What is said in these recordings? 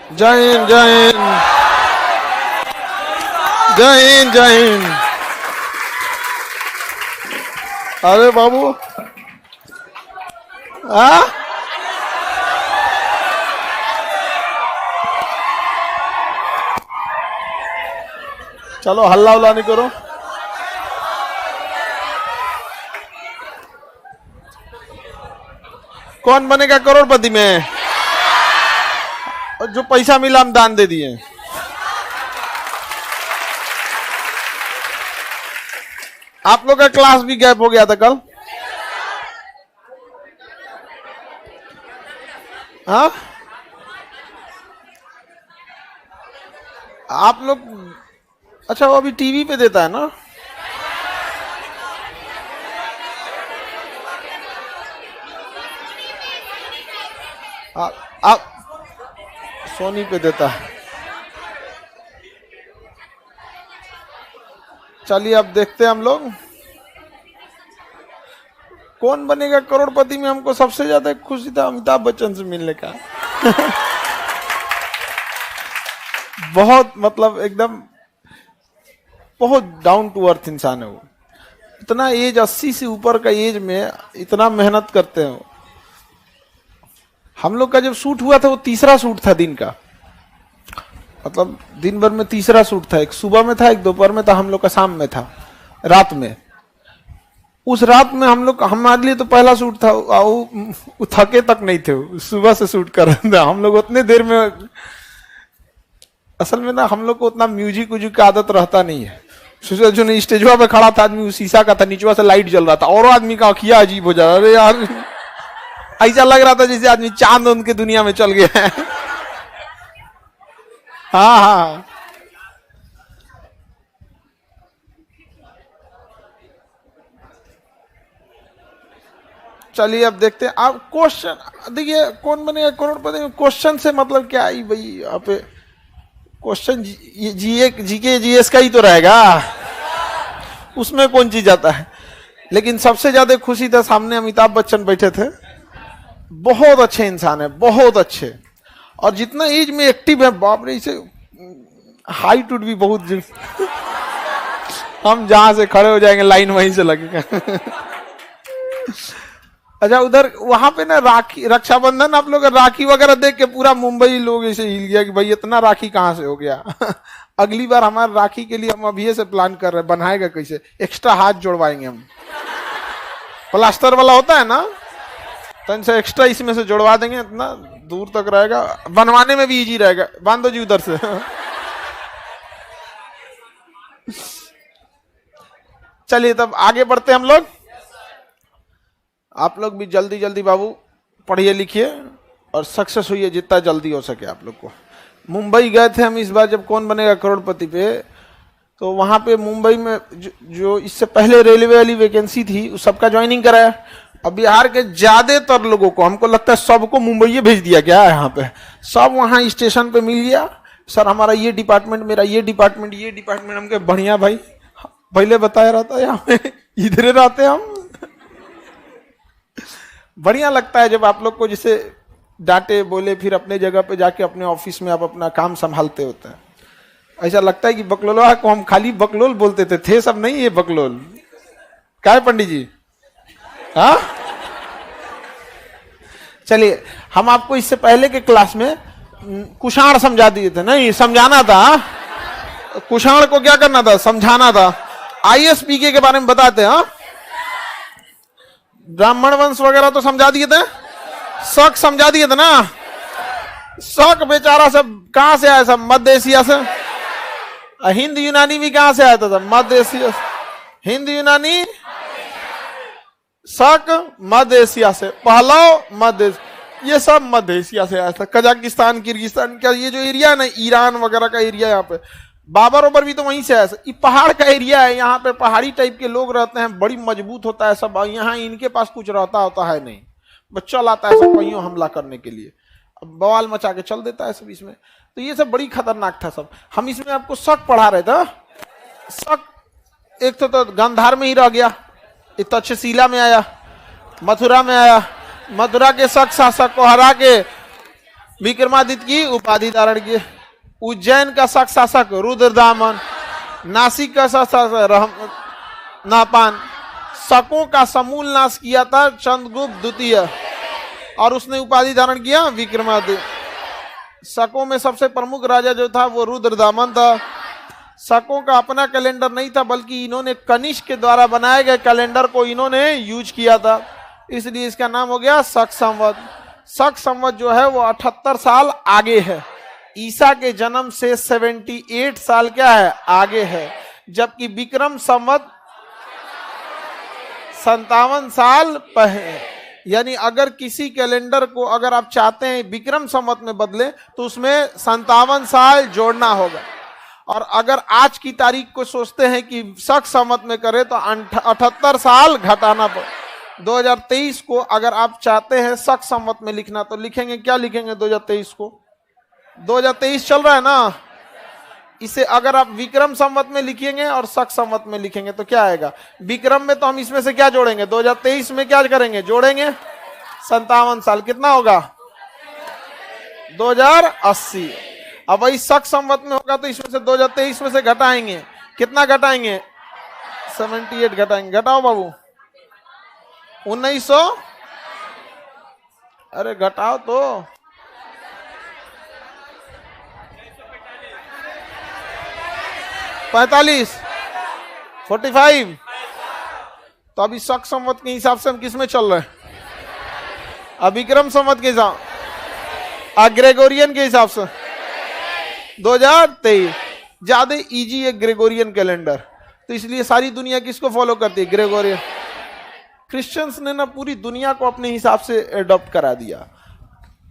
जय हिंद जय हिंद जय हिंद जय हिंद। अरे बाबू चलो हल्ला उल्ला नहीं करो। कौन बनेगा करोड़पति में? और जो पैसा मिला हम दान दे दिए। आप लोग का क्लास भी गैप हो गया था कल। हाँ आप लोग, अच्छा वो अभी टीवी पे देता है ना? आप सोनी पे देता है। चलिए अब देखते हैं हम लोग कौन बनेगा करोड़पति में। हमको सबसे ज्यादा खुशी था अमिताभ बच्चन से मिलने का। बहुत मतलब एकदम बहुत डाउन टू अर्थ इंसान है वो। इतना एज 80 से ऊपर का एज में इतना मेहनत करते हो। हम लोग का जब शूट हुआ था वो तीसरा शूट था दिन का, मतलब दिन भर में तीसरा शूट था। एक सुबह में था, एक दोपहर में था, हम लोग का शाम में था, रात में। उस रात में हम लोग, हमारे लिए तो पहला शूट था। वो थके तक नहीं थे, सुबह से शूट कर रहे थे हम लोग उतने देर में। असल में ना हम लोग को उतना म्यूजिक व्यूजिक का आदत रहता नहीं है। जो स्टेजवा पे खड़ा था आदमी, शीशा का था, नीचवा से लाइट जल रहा था और आदमी का अखिया अजीब हो जा रहा। अरे यार ऐसा लग रहा था जैसे आदमी चांद उनके दुनिया में चल गया है। हाँ हाँ चलिए अब देखते हैं। आप क्वेश्चन देखिए, कौन बनेगा करोड़पति? क्वेश्चन से मतलब क्या आई भाई? यहाँ पे क्वेश्चन जीके जीएस का ही तो रहेगा, उसमें कौन चीज आता है। लेकिन सबसे ज्यादा खुशी था, सामने अमिताभ बच्चन बैठे थे। बहुत अच्छे इंसान है, बहुत अच्छे। और जितना एज में एक्टिव है, बाप रे, इसे हाइट उठ भी बहुत। हम जहां से खड़े हो जाएंगे लाइन वहीं से लगेगा। अच्छा उधर वहां पे ना राखी, रक्षाबंधन, आप लोग राखी वगैरह देख के पूरा मुंबई लोग ऐसे हिल गया कि भाई इतना राखी कहां से हो गया। अगली बार हमारे राखी के लिए हम अभी से प्लान कर रहे हैं, बनाएगा कैसे? एक्स्ट्रा हाथ जोड़वाएंगे हम, प्लास्टर वाला होता है ना, तो इनसे एक्स्ट्रा इसमें से जोड़वा देंगे, इतना दूर तक रहेगा, बनवाने में भी इजी रहेगा। बांध दो जी उधर से। चलिए तब आगे बढ़ते हम लोग। आप लोग भी जल्दी जल्दी बाबू पढ़िए लिखिए और सक्सेस हुई जितना जल्दी हो सके। आप लोग को मुंबई गए थे हम इस बार जब कौन बनेगा करोड़पति पे, तो वहां पे मुंबई में जो इससे पहले रेलवे वाली वैकेंसी थी उस सबका ज्वाइनिंग कराया। अब बिहार के ज्यादातर लोगों को, हमको लगता है सबको मुंबई भेज दिया गया है। यहाँ पे सब वहां स्टेशन पे मिल गया, सर हमारा ये डिपार्टमेंट, मेरा ये डिपार्टमेंट, ये डिपार्टमेंट। हमके बढ़िया भाई, पहले बताया रहता यहाँ पे, इधर रहते हम। बढ़िया लगता है जब आप लोग को जैसे डांटे बोले, फिर अपने जगह पे जाके अपने ऑफिस में आप अपना काम संभालते होते हैं। ऐसा लगता है कि बकलोलवा को हम खाली बकलोल बोलते थे सब नहीं, ये बकलोल क्या है पंडित जी? हाँ चलिए, हम आपको इससे पहले के क्लास में कुषाण समझा दिए थे, नहीं समझाना था। कुषाण को क्या करना था? समझाना था। आईएसपीके के बारे में बताते हैं। ब्राह्मण वंश वगैरह तो समझा दिए थे, शक समझा दिए थे ना। शक बेचारा सब कहां से आया? सब मध्य एशिया से। हिंद यूनानी भी कहां से आया था? मध्य एशिया। हिंद यूनानी, शक मध्य एशिया से, पहलव मध्य, ये सब मध्य एशिया से आया था। कजाकिस्तान, किर्गिस्तान का ये जो एरिया है ना, ईरान वगैरह का एरिया, यहाँ पे बाबर ओबर भी तो वहीं से आया। ये पहाड़ का एरिया है, यहाँ पे पहाड़ी टाइप के लोग रहते हैं, बड़ी मजबूत होता है सब। यहाँ इनके पास कुछ रहता होता है नहीं, बच्चा लाता है सब पहियों हमला करने के लिए, अब बवाल मचा के चल देता है सब इसमें। तो ये सब बड़ी खतरनाक था सब। हम इसमें आपको शक पढ़ा रहे थे। शक एक तो गांधार में ही रह गया, तक्षशिला में आया, मथुरा में आया, मथुरा के शक शासक को हरा के विक्रमादित्य की उपाधि धारण की। उज्जैन का शासक रुद्रदामन, नासिक का शासक नापान, शकों का समूल नाश किया था चंद्रगुप्त द्वितीय और उसने उपाधि धारण किया विक्रमादित्य। शकों में सबसे प्रमुख राजा जो था वो रुद्रदामन था। शकों का अपना कैलेंडर नहीं था बल्कि इन्होंने कनिष्क के द्वारा बनाए गए कैलेंडर को इन्होंने यूज किया था, इसलिए इसका नाम हो गया शक संवत। शक संवत जो है वो 78 साल आगे है, ईसा के जन्म से 78 साल क्या है आगे है, जबकि विक्रम संवत 57 साल पहले। यानी अगर किसी कैलेंडर को अगर आप चाहते हैं विक्रम संवत में बदले तो उसमें 57 साल जोड़ना होगा, और अगर आज की तारीख को सोचते हैं कि शक संवत में करें तो 78 साल घटाना पड़े। 2023 को अगर आप चाहते हैं शक संवत में लिखना तो लिखेंगे क्या, लिखेंगे 2023 को, 2023 चल रहा है ना, इसे अगर आप विक्रम संवत में लिखेंगे और शक संवत में लिखेंगे तो क्या आएगा, विक्रम में तो हम इसमें से क्या जोड़ेंगे, 2023 में क्या करेंगे, जोड़ेंगे 57 साल, कितना होगा 2080। अब वही शक संवत में होगा तो इसमें से 2023 में से घटाएंगे, कितना घटाएंगे 78 घटाएंगे, घटाओ बाबू 1900, अरे घटाओ तो 45 45। तो अभी शक संवत के हिसाब से हम किस में चल रहे हैं, अब विक्रम संवत के हिसाब, ग्रेगोरियन के हिसाब से 2023 ज्यादा इजी है ग्रेगोरियन कैलेंडर, तो इसलिए सारी दुनिया किसको फॉलो करती है, ग्रेगोरियन। क्रिश्चियंस ने ना पूरी दुनिया को अपने हिसाब से अडॉप्ट करा दिया,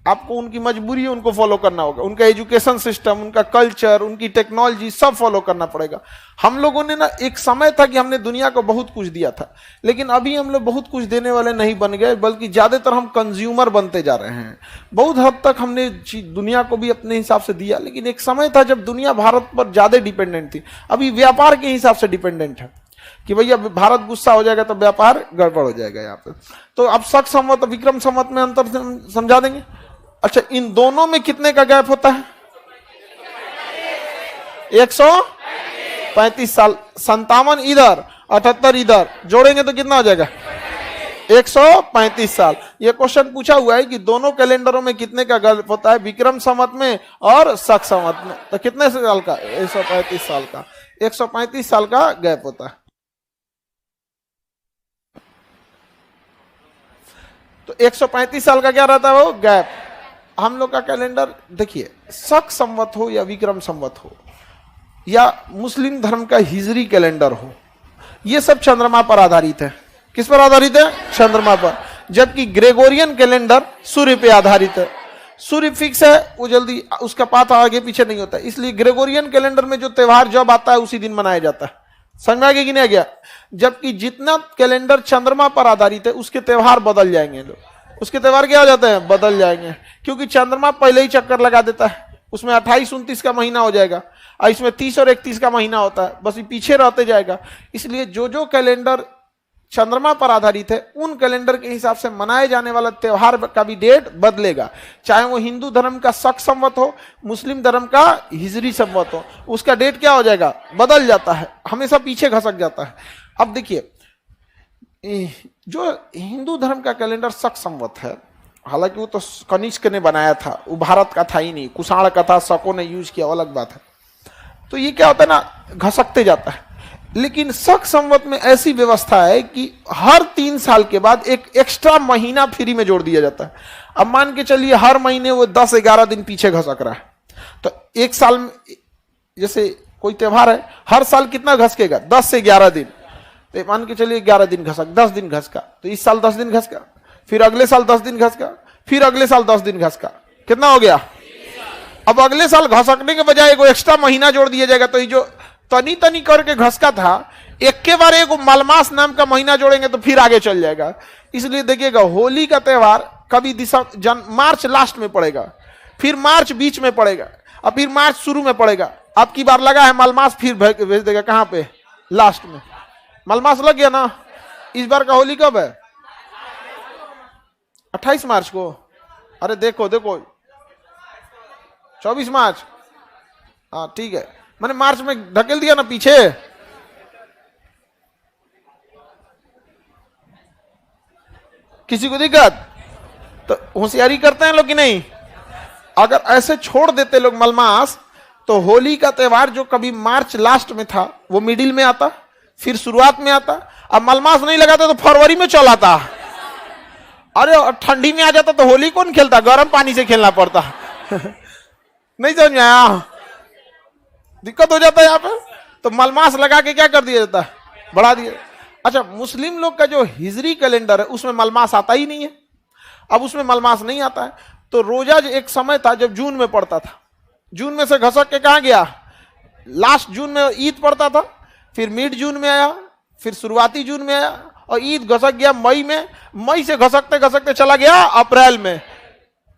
आपको उनकी मजबूरी है उनको फॉलो करना होगा, उनका एजुकेशन सिस्टम, उनका कल्चर, उनकी टेक्नोलॉजी सब फॉलो करना पड़ेगा। हम लोगों ने ना एक समय था कि हमने दुनिया को बहुत कुछ दिया था, लेकिन अभी हम लोग बहुत कुछ देने वाले नहीं बन गए, बल्कि ज्यादातर हम कंज्यूमर बनते जा रहे हैं। बहुत हद तक हमने दुनिया को भी अपने हिसाब से दिया, लेकिन एक समय था जब दुनिया भारत पर ज्यादा डिपेंडेंट थी, अभी व्यापार के हिसाब से डिपेंडेंट है कि भैया भारत गुस्सा हो जाएगा तो व्यापार गड़बड़ हो जाएगा यहाँ पे। तो अब शक संवत और विक्रम संवत में अंतर समझा देंगे। अच्छा, इन दोनों में कितने का गैप होता है, 135 साल, 57 इधर 78 इधर, जोड़ेंगे तो कितना हो जाएगा 135 साल। ये क्वेश्चन पूछा हुआ है कि दोनों कैलेंडरों में कितने का गैप होता है, विक्रम संवत में और शक संवत में, तो कितने साल का, 135 साल का, 135 साल का गैप होता है। तो 135 साल का क्या रहता है वो गैप। हम लोग का कैलेंडर देखिए, शक संवत हो या विक्रम संवत हो या मुस्लिम धर्म का हिजरी कैलेंडर हो, ये सब चंद्रमा पर आधारित है। किस पर आधारित है, चंद्रमा पर। जबकि ग्रेगोरियन कैलेंडर सूर्य पे आधारित है, सूर्य फिक्स है, वो जल्दी उसका पाता आगे पीछे नहीं होता, इसलिए ग्रेगोरियन कैलेंडर में जो त्योहार जब आता है उसी दिन मनाया जाता है। समझ में आ गया कि नहीं आ गया। जबकि जितना कैलेंडर चंद्रमा पर आधारित है उसके त्योहार बदल जाएंगे, लोग उसके त्योहार क्या हो जाते हैं, बदल जाएंगे, क्योंकि चंद्रमा पहले ही चक्कर लगा देता है, उसमें 28-29 का महीना हो जाएगा और इसमें 30 और 31 का महीना होता है, बस ये पीछे रहते जाएगा। इसलिए जो जो कैलेंडर चंद्रमा पर आधारित है उन कैलेंडर के हिसाब से मनाए जाने वाला त्योहार का भी डेट बदलेगा, चाहे वो हिंदू धर्म का शक संवत हो, मुस्लिम धर्म का हिजरी संवत हो, उसका डेट क्या हो जाएगा, बदल जाता है, हमेशा पीछे खसक जाता है। अब देखिए, जो हिंदू धर्म का कैलेंडर शक संवत है, हालांकि वो तो कनिष्क ने बनाया था, वो भारत का था ही नहीं, कुषाण का था, शकों ने यूज किया, अलग बात है। तो ये क्या होता है ना, घसकते जाता है। लेकिन शक संवत में ऐसी व्यवस्था है कि हर 3 साल के बाद एक एक्स्ट्रा महीना फ्री में जोड़ दिया जाता है। अब मान के चलिए हर महीने वो 10-11 दिन पीछे घसक रहा है, तो एक साल में जैसे कोई त्योहार है, हर साल कितना घसकेगा, 10 से 11 दिन। तो मान के चलिए 11 दिन घसक, 10 दिन घसका, तो इस साल 10 दिन घसका, फिर अगले साल 10 दिन घसका, फिर अगले साल 10 दिन घसका, कितना हो गया। अब अगले साल घसकने के बजाय एक एक्स्ट्रा महीना जोड़ दिया जाएगा, तो ये जो तनी तनी करके घसका था, एक के बार एक मलमास नाम का महीना जोड़ेंगे तो फिर आगे चल जाएगा। इसलिए देखिएगा, होली का त्योहार कभी मार्च लास्ट में पड़ेगा, फिर मार्च बीच में पड़ेगा, और फिर मार्च शुरू में पड़ेगा। अब की बार लगा है मलमास, फिर भेज देगा कहां पे, लास्ट में। मलमास लग गया ना। इस बार का होली कब है, 28 मार्च को। अरे देखो देखो, 24 मार्च, हाँ ठीक है, मैंने मार्च में ढकेल दिया ना पीछे। किसी को दिक्कत? तो होशियारी करते हैं लोग कि नहीं? अगर ऐसे छोड़ देते लोग मलमास, तो होली का त्योहार जो कभी मार्च लास्ट में था वो मिडिल में आता, फिर शुरुआत में आता। अब मलमास नहीं लगाते तो फरवरी में चल आता। अरे ठंडी में आ जाता तो होली कौन खेलता, गर्म पानी से खेलना पड़ता। नहीं समझ में आया? दिक्कत हो जाता है यहाँ पे। तो मलमास लगा के क्या कर दिया जाता है, बढ़ा दिया। अच्छा, मुस्लिम लोग का जो हिजरी कैलेंडर है उसमें मलमास आता ही नहीं है। अब उसमें मलमास नहीं आता है तो रोजा जो एक समय था जब जून में पड़ता था, जून में से घसक के कहाँ गया, लास्ट जून में ईद पड़ता था, फिर मिड जून में आया, फिर शुरुआती जून में आया, और ईद घसक गया मई में, मई से घसकते घसकते चला गया अप्रैल में।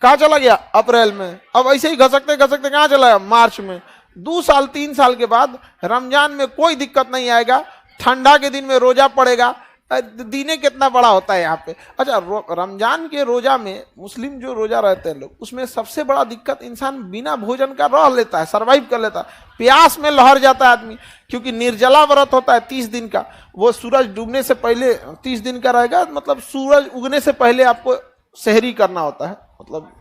कहाँ चला गया? अप्रैल में। अब ऐसे ही घसकते घसकते कहाँ चला गया? मार्च में। 2 साल 3 साल के बाद रमजान में कोई दिक्कत नहीं आएगा, ठंडा के दिन में रोजा पड़ेगा। दीने कितना बड़ा होता है यहाँ पे। अच्छा, रमजान के रोजा में मुस्लिम जो रोजा रहते हैं लोग, उसमें सबसे बड़ा दिक्कत इंसान बिना भोजन का रह लेता है, सरवाइव कर लेता है। प्यास में लहर जाता है आदमी, क्योंकि निर्जला व्रत होता है 30 दिन का। वो सूरज डूबने से पहले 30 दिन का रहेगा, मतलब सूरज उगने से पहले आपको सहरी करना होता है। मतलब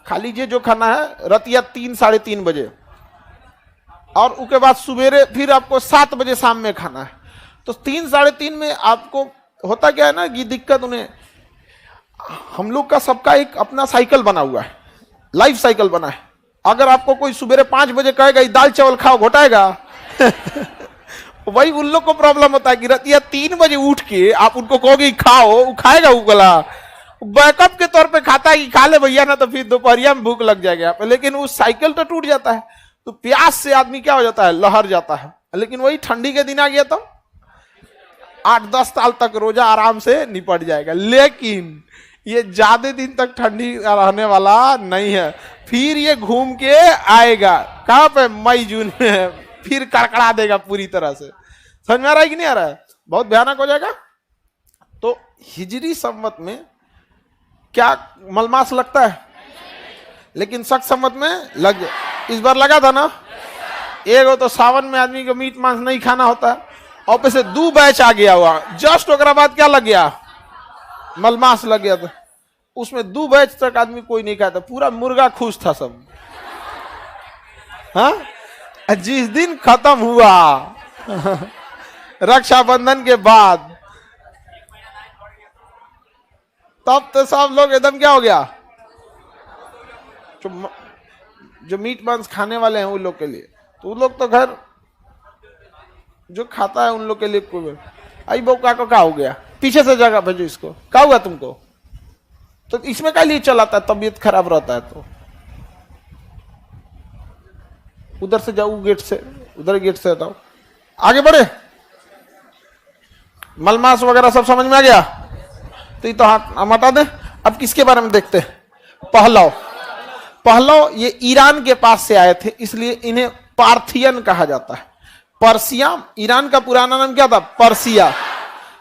खा लीजिए जो खाना है रतिया 3 साढ़े 3 बजे, और उसके बाद सुबेरे फिर आपको 7 बजे शाम में खाना है। तो 3 साढ़े 3 में आपको होता क्या है ना कि दिक्कत उन्हें, हम लोग का सबका एक अपना साइकिल बना हुआ है, लाइफ साइकिल बना है। अगर आपको कोई सुबेरे 5 बजे कहेगा दाल चावल खाओ, घोटाएगा। वही उन लोग को प्रॉब्लम होता है कि रतिया 3 बजे उठ के आप उनको कहोगे खाओ, वो खाएगा, उगला बैकअप के तौर पे खाता है कि खा ले भैया ना, तो फिर दोपहरिया में भूख लग जाएगी आप। लेकिन उस साइकिल तो टूट जाता है, तो प्यास से आदमी क्या हो जाता है, लहर जाता है। लेकिन वही ठंडी के दिन आ गया तो 8-10 साल तक रोजा आराम से निपट जाएगा। लेकिन ये ज्यादा दिन तक ठंडी रहने वाला नहीं है, फिर ये घूम के आएगा कहां पे, मई जून में, फिर कड़कड़ा देगा पूरी तरह से। समझ में आ रहा है कि नहीं आ रहा है? बहुत भयानक हो जाएगा। तो हिजरी संवत में क्या मलमास लगता है, लेकिन शक संवत में लग जाए। इस बार लगा था ना, एक तो सावन में आदमी को मीट मांस नहीं खाना होता है, और पे से 2 बैच आ गया हुआ, जस्ट ओकरा बाद क्या लग गया, मलमास लग गया था। उसमें 2 बैच तक आदमी कोई नहीं खाता, पूरा मुर्गा खुश था सब। हाँ, जिस दिन खत्म हुआ रक्षाबंधन के बाद, तब तो सब लोग एकदम क्या हो गया, जो मीट मांस खाने वाले हैं उन लोग के लिए, तो उन लोग तो घर जो खाता है उन लोग के लिए कोई। आई बो का क्या हो गया, पीछे से जगह भेजो इसको, क्या हुआ तुमको? तो इसमें क्या लिए चलाता है, तबीयत खराब रहता है तो उधर से जाओ, गेट से, उधर गेट से हटाओ, आगे बढ़े। मलमास वगैरह सब समझ में आ गया? तो ये तो हम हटा दें। अब किसके बारे में देखते हैं, पहलव। पहलव ये ईरान के पास से आए थे, इसलिए इन्हें पार्थियन कहा जाता है। पर्सिया, ईरान का पुराना नाम क्या था, पर्सिया,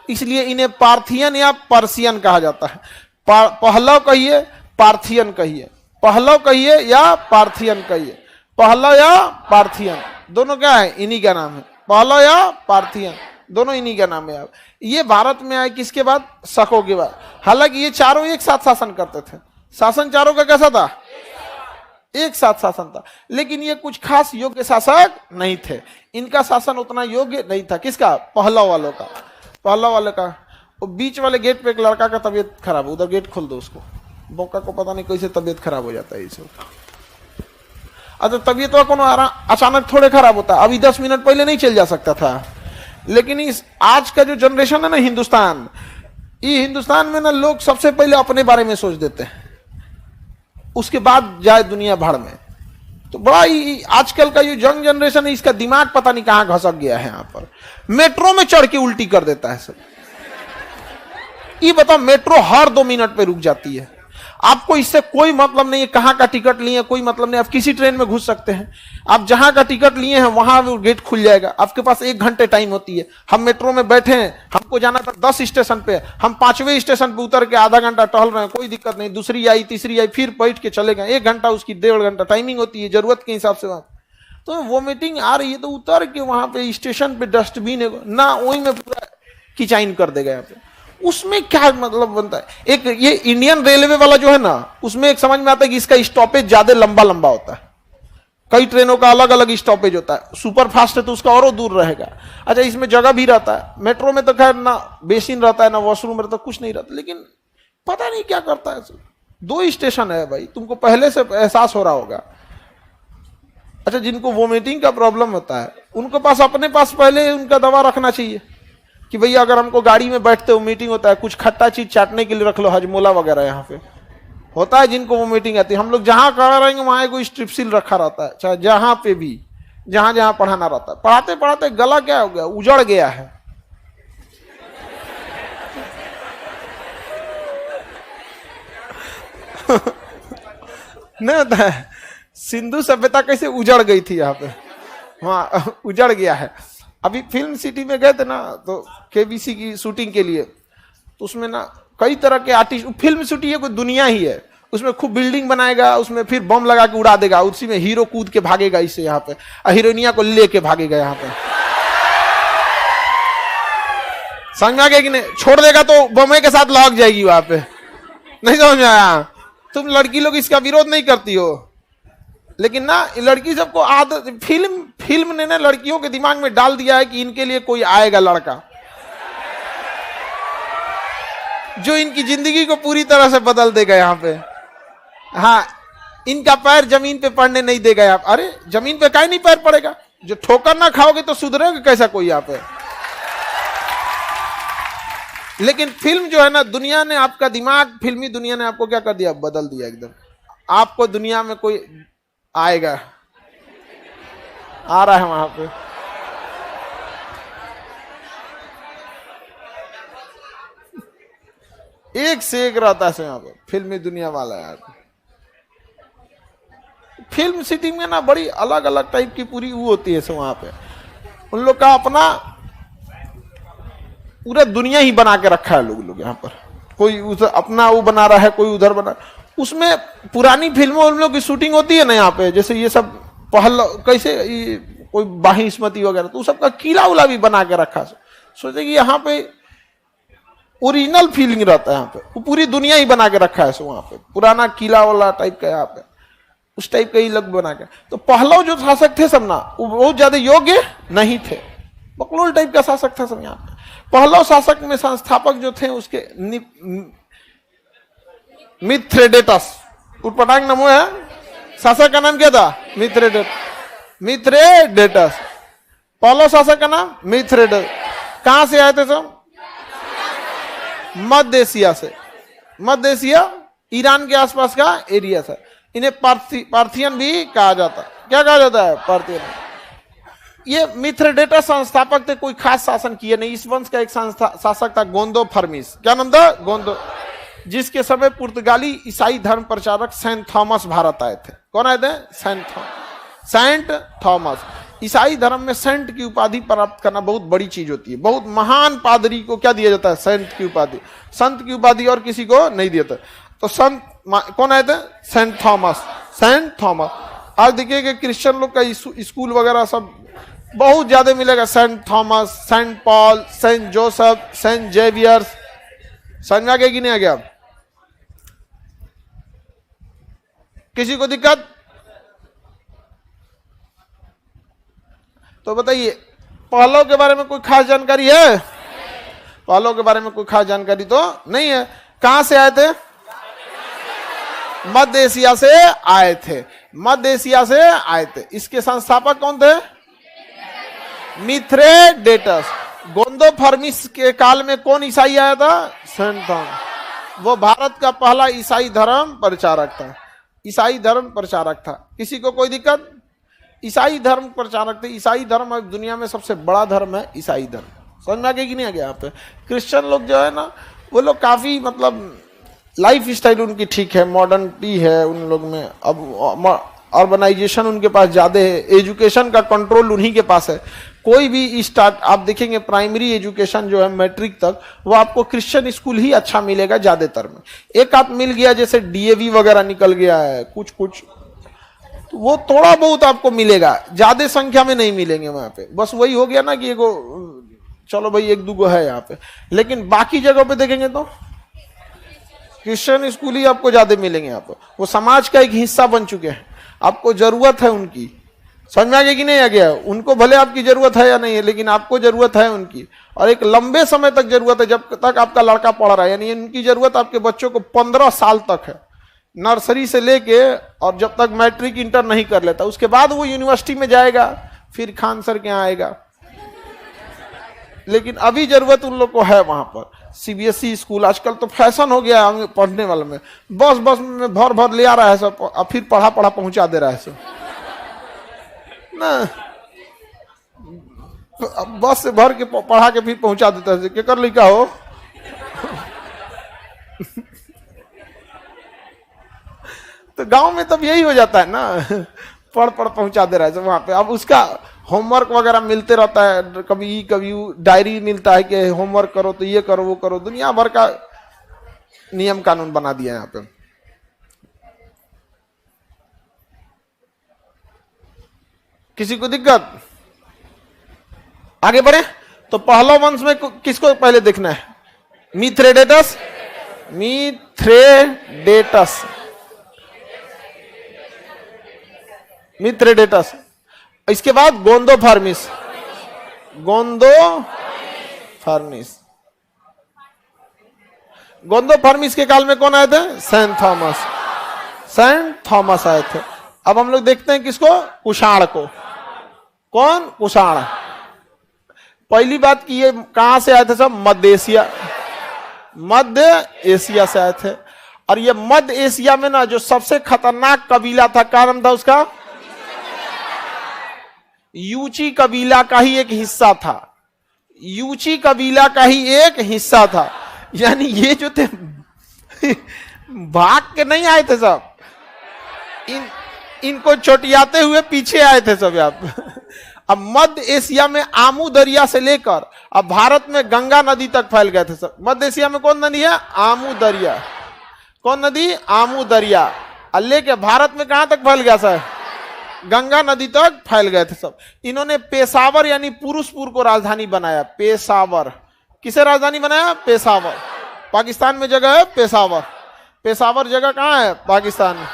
इसलिए इन्हें पार्थियन या पर्सियन कहा जाता है। पहलव कहिए, पार्थियन कहिए, पहलव कहिए या पार्थियन कहिए, पहलव या पार्थियन दोनों क्या है, इन्हीं का नाम है। पहलव या पार्थियन दोनों इन्हीं का नाम है। ये भारत में आए किसके बाद, शकों के बाद। हालांकि ये चारों एक साथ शासन करते थे, शासन चारों का कैसा था, एक साथ शासन था, लेकिन ये कुछ खास योग्य शासक नहीं थे। इनका शासन उतना योग्य नहीं था। किसका, पहलव वालों का। पहलव वाले का वो बीच वाले गेट पे एक लड़का का तबीयत खराब, उधर गेट खोल दो उसको, मौका को पता नहीं कैसे तबीयत खराब हो जाता है इसे। अच्छा, तबीयत का कोनो अचानक थोड़े खराब होता है, अभी 10 मिनट पहले नहीं चल जा सकता था। लेकिन इस आज का जो जनरेशन है ना हिंदुस्तान, ये हिंदुस्तान में ना लोग सबसे पहले अपने बारे में सोच देते हैं, उसके बाद जाए दुनिया भर में। तो बड़ा ही आजकल का ये यंग जनरेशन है, इसका दिमाग पता नहीं कहां घसक गया है। यहाँ पर मेट्रो में चढ़ के उल्टी कर देता है सब। ये बताओ, मेट्रो हर 2 मिनट पे रुक जाती है। आपको इससे कोई मतलब नहीं है कहां का टिकट लिए, कोई मतलब नहीं, आप किसी ट्रेन में घुस सकते हैं। आप जहां का टिकट लिए हैं वहां वो गेट खुल जाएगा, आपके पास 1 घंटे टाइम होती है। हम मेट्रो में बैठे हैं, हमको जाना था 10 स्टेशन पे, हम 5वें स्टेशन पे उतर के आधा घंटा टहल रहे हैं, कोई दिक्कत नहीं, दूसरी आई तीसरी आई, फिर बैठ के चले गए, 1 घंटा उसकी 1.5 घंटा टाइमिंग होती है जरूरत के हिसाब से। वहां तो वोमिटिंग आ रही है तो उतर के वहां पे स्टेशन पे डस्टबिन है ना, वही में पूरा किचाइन कर देगा यहाँ पे। उसमें क्या मतलब बनता है? एक ये इंडियन रेलवे वाला जो है ना, उसमें एक समझ में आता है कि इसका स्टॉपेज ज्यादा लंबा लंबा होता है, कई ट्रेनों का अलग अलग स्टॉपेज होता है, सुपर फास्ट है तो उसका और दूर रहेगा। अच्छा, इसमें जगह भी रहता है, मेट्रो में तो खैर ना बेसिन रहता है ना वॉशरूम रहता है, कुछ नहीं रहता, लेकिन पता नहीं क्या करता है। 2 स्टेशन है भाई, तुमको पहले से एहसास हो रहा होगा। अच्छा, जिनको वोमिटिंग का प्रॉब्लम होता है उनके पास अपने पास पहले उनका दवा रखना चाहिए कि भैया अगर हमको गाड़ी में बैठते हो मीटिंग होता है, कुछ खट्टा चीज चाटने के लिए रख लो, हजमोला वगैरह यहाँ पे होता है जिनको वो मीटिंग आती है। हम लोग जहां कर रहेंगे वहां कोई स्ट्रिप्सिल रखा रहता है, चाहे जहां पे भी जहां जहां पढ़ाना रहता है। पढ़ाते पढ़ाते गला क्या हो गया, उजड़ गया है। नहीं होता है, सिंधु सभ्यता कैसे उजड़ गई थी यहाँ पे, वहां उजड़ गया है। अभी फिल्म सिटी में गए थे ना, तो केबीसी की शूटिंग के लिए, तो उसमें ना कई तरह के आर्टिस्ट, फिल्म सिटी है कोई दुनिया ही है, उसमें खूब बिल्डिंग बनाएगा, उसमें फिर बम लगा के उड़ा देगा, उसी में हीरो कूद के भागेगा इससे यहाँ पे, हीरोइनिया को लेके भागेगा यहाँ पे, समझ में आ गया कि नहीं? छोड़ देगा तो बमे के साथ लग जाएगी वहां पे, नहीं समझ में आया? तुम लड़की लोग इसका विरोध नहीं करती हो, लेकिन ना लड़की सबको आदत, फिल्म ने ना लड़कियों के दिमाग में डाल दिया है कि इनके लिए कोई आएगा लड़का जो इनकी जिंदगी को पूरी तरह से बदल देगा यहाँ पे। हाँ, इनका पैर जमीन पे पड़ने नहीं देगा यहाँ। अरे जमीन पे काहे नहीं पैर पड़ेगा, जो ठोकर ना खाओगे तो सुधरेगा कैसा कोई यहाँ पे। लेकिन फिल्म जो है ना, दुनिया ने आपका दिमाग, फिल्मी दुनिया ने आपको क्या कर दिया, बदल दिया एकदम। आपको दुनिया में कोई आएगा, आ रहा है वहां पे। एक से एक रहता है यहाँ पे फिल्मी दुनिया वाला यार। फिल्म सिटी में ना बड़ी अलग अलग टाइप की पूरी वो होती है वहां पे, उन लोग का अपना पूरा दुनिया ही बना के रखा है लोग यहाँ पर। कोई उधर अपना वो बना रहा है, कोई उधर बना, उसमें पुरानी फिल्मों उन लोग की शूटिंग होती है ना यहाँ पे, जैसे ये सब पहल कैसे कोई बाहिस्मती वगैरह, तो सबका किला उला भी बना के रखा। सोचे कि यहाँ पे ओरिजिनल फीलिंग रहता है, यहाँ पे वो पूरी दुनिया ही बना के रखा है वहां पे, पुराना किला वाला टाइप का यहाँ पे, उस टाइप का ही लग बना के। तो पहलव जो शासक थे सब ना, वो बहुत ज्यादा योग्य नहीं थे, बकलोल टाइप का शासक था सब यहाँ पे। पहलव शासक में संस्थापक जो थे उसके मिथ्रेडेटस, उटपटांग नमो है, शासक का नाम क्या था, मिथ्रेडेटस। पहलव शासक का नाम मिथ्रेडेटस। कहां से आए थे सब, मध्य एशिया से, मध्य एशिया ईरान के आसपास का एरिया था। इन्हें पार्थियन भी कहा जाता, क्या कहा जाता है, पार्थियन। ये मिथ्रेडेटस संस्थापक थे, कोई खास शासन किए नहीं। इस वंश का एक शासक था गोंदो फर्मिस, क्या नाम था, गोंदो, जिसके समय पुर्तगाली ईसाई धर्म प्रचारक सेंट थॉमस भारत आए थे। कौन आए थे, सेंट थॉमस। ईसाई धर्म में सेंट की उपाधि प्राप्त करना बहुत बड़ी चीज होती है। बहुत महान पादरी को क्या दिया जाता है, सेंट की उपाधि। संत की उपाधि और किसी को नहीं दिया था। तो संत कौन आए थे, सेंट थॉमस। आज देखिए क्रिश्चियन लोग का स्कूल वगैरह सब बहुत ज्यादा मिलेगा, saint Thomas, saint Paul, saint Joseph, saint Xavier's. समझ में आ गया कि नहीं आ गया, किसी को दिक्कत तो बताइए। पहलव के बारे में कोई खास जानकारी है, पहलव के बारे में कोई खास जानकारी तो नहीं है। कहां से आए थे, मध्य एशिया से आए थे, मध्य एशिया से आए थे। इसके संस्थापक कौन थे, मिथ्रेडेटस। गोंदो फर्मिस के काल में कौन ईसाई आया था, सेंट थॉमस। वो भारत का पहला ईसाई धर्म प्रचारक था, ईसाई धर्म प्रचारक था। किसी को कोई दिक्कत, ईसाई धर्म प्रचारक थे। ईसाई धर्म अब दुनिया में सबसे बड़ा धर्म है, ईसाई धर्म। समझ में आ गया कि नहीं आ गया। यहाँ पे क्रिश्चियन लोग जो है ना, वो लोग काफी मतलब लाइफ स्टाइल उनकी ठीक है, मॉडर्निटी है उन लोग में, अब अर्बनाइजेशन उनके पास ज़्यादा है, एजुकेशन का कंट्रोल उन्हीं के पास है। कोई भी स्टार्ट आप देखेंगे प्राइमरी एजुकेशन जो है मैट्रिक तक, वो आपको क्रिश्चियन स्कूल ही अच्छा मिलेगा ज़्यादातर में। एक आध मिल गया जैसे डीएवी वगैरह निकल गया है कुछ कुछ, तो वो थोड़ा बहुत आपको मिलेगा, ज़्यादा संख्या में नहीं मिलेंगे वहाँ पे। बस वही हो गया ना कि एगो चलो भाई एक दूगो है यहाँ पे, लेकिन बाकी जगह पे देखेंगे तो क्रिश्चियन स्कूल ही आपको ज्यादा मिलेंगे। यहाँ पे वो समाज का एक हिस्सा बन चुके हैं, आपको जरूरत है उनकी। समझ में आ गया कि नहीं आ गया? उनको भले आपकी जरूरत है या नहीं है, लेकिन आपको जरूरत है उनकी, और एक लंबे समय तक जरूरत है, जब तक आपका लड़का पढ़ रहा है। यानी उनकी जरूरत आपके बच्चों को 15 साल तक है, नर्सरी से लेके, और जब तक मैट्रिक इंटर नहीं कर लेता, उसके बाद वो यूनिवर्सिटी में जाएगा, फिर खान सर के यहाँ आएगा। लेकिन अभी जरूरत उन लोग को है वहां पर। सीबीएसई स्कूल आजकल तो फैशन हो गया पढ़ने वाले में, बस बस में भर भर ले आ रहा है सब, और फिर पढ़ा पढ़ा पहुंचा दे रहा है सब ना, बस से भर के पढ़ा के फिर पहुंचा देता है। क्या कर लिखा हो तो गांव में तब यही हो जाता है ना, पढ़ पढ़ पहुंचा दे रहा है वहां पे। अब उसका होमवर्क वगैरह मिलते रहता है, कभी डायरी मिलता है कि होमवर्क करो तो ये करो वो करो, दुनिया भर का नियम कानून बना दिया यहाँ पे। किसी को दिक्कत? आगे बढ़े तो पहला वंश में किसको पहले देखना है? मिथ्रेडेटस, मिथ्रेडेटस, मिथ्रेडेटस। इसके बाद गोंदोफर्मिस, गोंदोफर्मिस। गोंदोफर्मिस के काल में कौन आए थे? सेंट थॉमस, सेंट थॉमस आए थे। अब हम लोग देखते हैं किसको? कुषाण को। कौन? कुषाण। पहली बात कि ये कहां से आए थे? सब मध्य एशिया, मध्य एशिया से आए थे। और ये मध्य एशिया में ना जो सबसे खतरनाक कबीला था, क्या नाम था उसका? यूची कबीला का ही एक हिस्सा था, यूची कबीला का ही एक हिस्सा था। यानी ये जो थे भाग के नहीं आए थे सब, इनको चोटियाते हुए पीछे आए थे सब आप। अब मध्य एशिया में आमू दरिया से लेकर अब भारत में गंगा नदी तक फैल गए थे सब। मध्य एशिया में कौन नदी है? आमू दरिया। कौन नदी? आमू दरिया। और लेके भारत में कहां तक फैल गया सर? गंगा नदी तक फैल गए थे सब। इन्होंने पेशावर यानी पुरुषपुर को राजधानी बनाया। पेशावर किसे राजधानी बनाया? पेशावर। पाकिस्तान में जगह है पेशावर। पेशावर जगह कहाँ है? पाकिस्तान में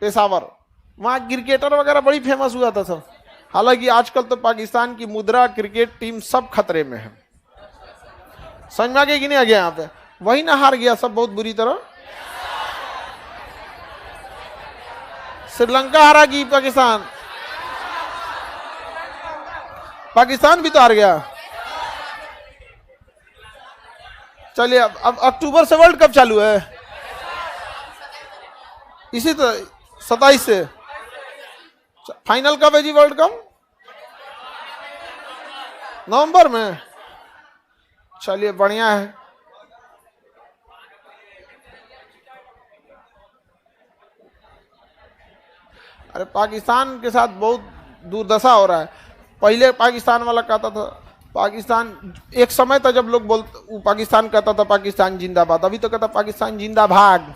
पेशावर। वहां क्रिकेटर वगैरह बड़ी फेमस हुआ था सब। हालांकि आजकल तो पाकिस्तान की मुद्रा, क्रिकेट टीम सब खतरे में है। समझ में आ गया कि नहीं आ गया? यहाँ पे वही ना हार गया सब बहुत बुरी तरह। श्रीलंका हारा कि पाकिस्तान? पाकिस्तान भी तो हार गया। चलिए अब अक्टूबर से वर्ल्ड कप चालू है, इसी तो 27 से। फाइनल कब है जी वर्ल्ड कप? नवंबर में। चलिए बढ़िया है। अरे पाकिस्तान के साथ बहुत दुर्दशा हो रहा है। पहले पाकिस्तान वाला कहता था पाकिस्तान, एक समय था जब लोग बोलते, पाकिस्तान कहता था पाकिस्तान जिंदाबाद, अभी तो कहता पाकिस्तान जिंदाभाग।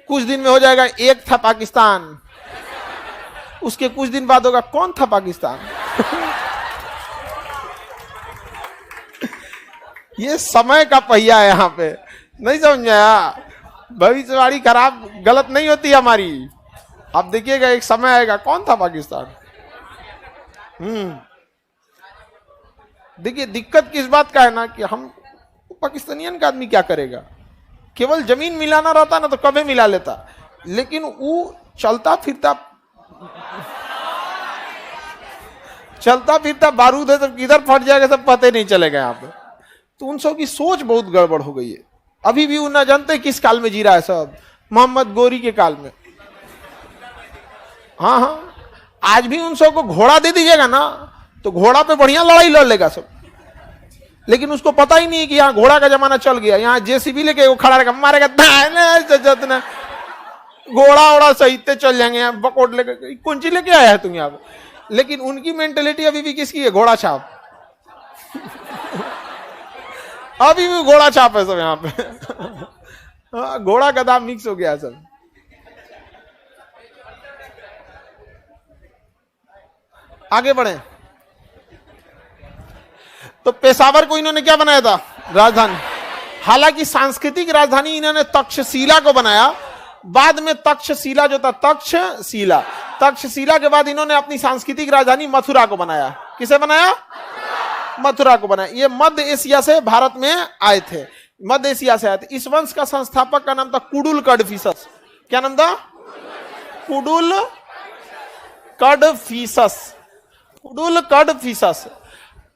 कुछ दिन में हो जाएगा एक था पाकिस्तान, उसके कुछ दिन बाद होगा कौन था पाकिस्तान। ये समय का पहिया है यहाँ पे, नहीं समझ आया? भविष्यवाणी खराब गलत नहीं होती हमारी। आप देखिएगा एक समय आएगा कौन था पाकिस्तान। देखिए दिक्कत किस बात का है ना कि हम पाकिस्तानियन का आदमी क्या करेगा? केवल जमीन मिलाना रहता ना तो कभी मिला लेता, लेकिन वो चलता फिरता बारूद है, सब किधर फट जाएगा सब पता ही नहीं चलेगा यहाँ पे। तो उन सब की सोच बहुत गड़बड़ हो गई है। अभी भी वो ना जानते किस काल में जी रहा है सब, मोहम्मद गोरी के काल में। हाँ हाँ, आज भी उन सब को घोड़ा दे दीजिएगा ना तो घोड़ा पे बढ़िया लड़ाई लड़ लेगा सब। लेकिन उसको पता ही नहीं कि यहाँ घोड़ा का जमाना चल गया, यहाँ जेसीबी लेके वो खड़ा रहेगा, मारेगा ना, घोड़ा ओड़ा सहित चल जाएंगे, यहाँ बकोट लेके कुंची लेके आया है तुम यहाँ पे। लेकिन उनकी मेंटेलिटी अभी भी किसकी है? घोड़ा छाप। अभी भी घोड़ा छाप है सब यहाँ पे। घोड़ा गधा मिक्स हो गया सब। आगे बढ़े तो पेशावर को इन्होंने क्या बनाया था? राजधानी। हालांकि सांस्कृतिक राजधानी इन्होंने तक्षशिला को बनाया, बाद में तक्षशिला जो था, तक्षशिला के बाद इन्होंने अपनी सांस्कृतिक राजधानी मथुरा को बनाया। किसे बनाया? मथुरा को बनाया। ये मध्य एशिया से भारत में आए थे, मध्य एशिया से आए थे। इस वंश का संस्थापक का नाम था कुडुल कडफिसस। क्या नाम था? कुडुल कडफिसस। कुडुल कडफिसस,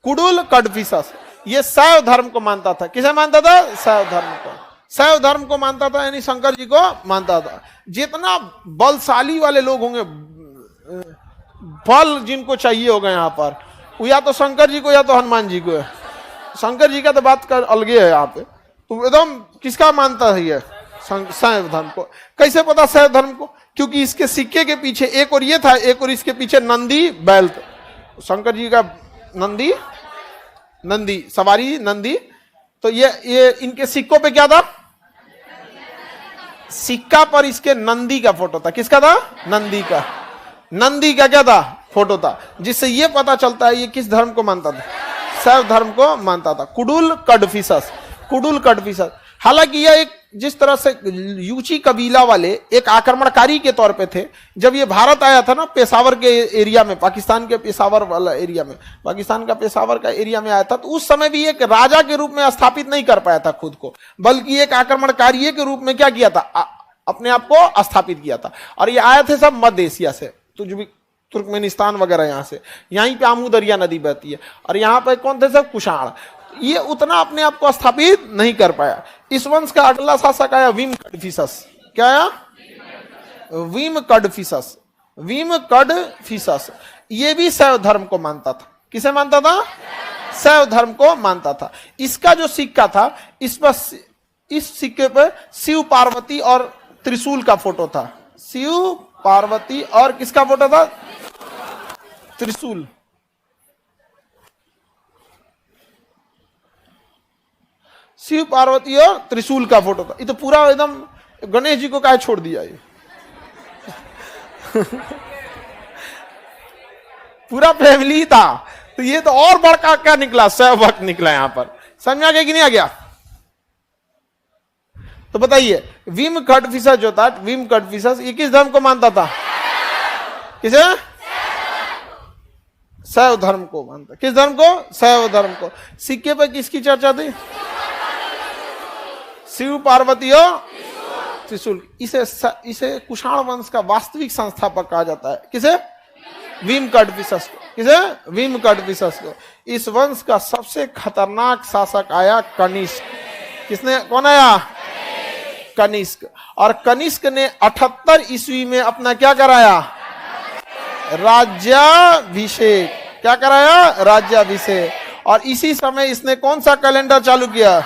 कुडुल कडफिसस। ये शैव धर्म को मानता था। किसे मानता था? शैव धर्म को। शैव धर्म को मानता था, यानी शंकर जी को मानता था। जितना बलशाली वाले लोग होंगे, बल जिनको चाहिए होगा यहाँ पर, वो या तो शंकर जी को या तो हनुमान जी को है। शंकर जी का तो बात कर अलगे है यहाँ पे। तो एकदम किसका मानता है ये? शैव धर्म को। कैसे पता शैव धर्म को? क्योंकि इसके सिक्के के पीछे एक और ये था, एक और इसके पीछे नंदी बैल था। शंकर जी का नंदी सवारी नंदी, तो ये इनके सिक्कों पे क्या था? सिक्का पर इसके नंदी का फोटो था। किसका था? नंदी का। नंदी का क्या था? फोटो था, जिससे ये पता चलता है ये किस धर्म को मानता था? शैव धर्म को मानता था। कुडुल कडफिसस, कुडुल कडफिसस। हालांकि यह एक जिस तरह से यूची कबीला वाले एक आक्रमणकारी के तौर पे थे, जब ये भारत आया था ना, पेशावर के एरिया में, पाकिस्तान के पेशावर वाला एरिया में, पाकिस्तान का पेशावर का एरिया में आया था, तो उस समय भी एक राजा के रूप में स्थापित नहीं कर पाया था खुद को, बल्कि एक आक्रमणकारी के रूप में क्या किया था? अपने आप को स्थापित किया था। और ये आए थे सब मध्य एशिया से, तो जो भी तुर्कमेनिस्तान वगैरह यहाँ से, यहीं पे आमू दरिया नदी बहती है। और यहाँ पे कौन थे सब? कुषाण। ये उतना अपने आप को स्थापित नहीं कर पाया। इस वंश का अगला शासक आया भीम कडफिसस। क्या आया? भीम कडफिसस। भीम कडफिसस ये भी शैव धर्म को मानता था। किसे मानता था? शैव धर्म को मानता था। इसका जो सिक्का था, इस पर, इस सिक्के पर शिव पार्वती और त्रिशूल का फोटो था। शिव पार्वती और किसका फोटो था? त्रिशूल। शिव पार्वती और त्रिशूल का फोटो था। ये तो पूरा एकदम गणेश जी को काहे छोड़ दिया ये? पूरा फैमिली था। तो ये तो और बड़का क्या निकला? शैव भक्त निकला यहाँ पर। समझ में आ गया कि नहीं आ गया? तो बताइए, भीम कडफिसस जो था, भीम कडफिसस, ये किस धर्म को मानता था? किसे? शैव धर्म को मानता। किस धर्म को? शैव धर्म को। सिक्के पर किसकी चर्चा थी? शिव पार्वती और त्रिशूल। इसे कुषाण वंश का वास्तविक संस्थापक कहा जाता है। किसे? भीम कडफिसस को। किसे? भीम कडफिसस को। इस वंश का सबसे खतरनाक शासक आया कनिष्क। किसने? कौन आया? कनिष्क। और कनिष्क ने 78 ईस्वी में अपना क्या कराया? राज्याभिषेक। क्या कराया? राज्याभिषेक। और इसी समय इसने कौन सा कैलेंडर चालू किया?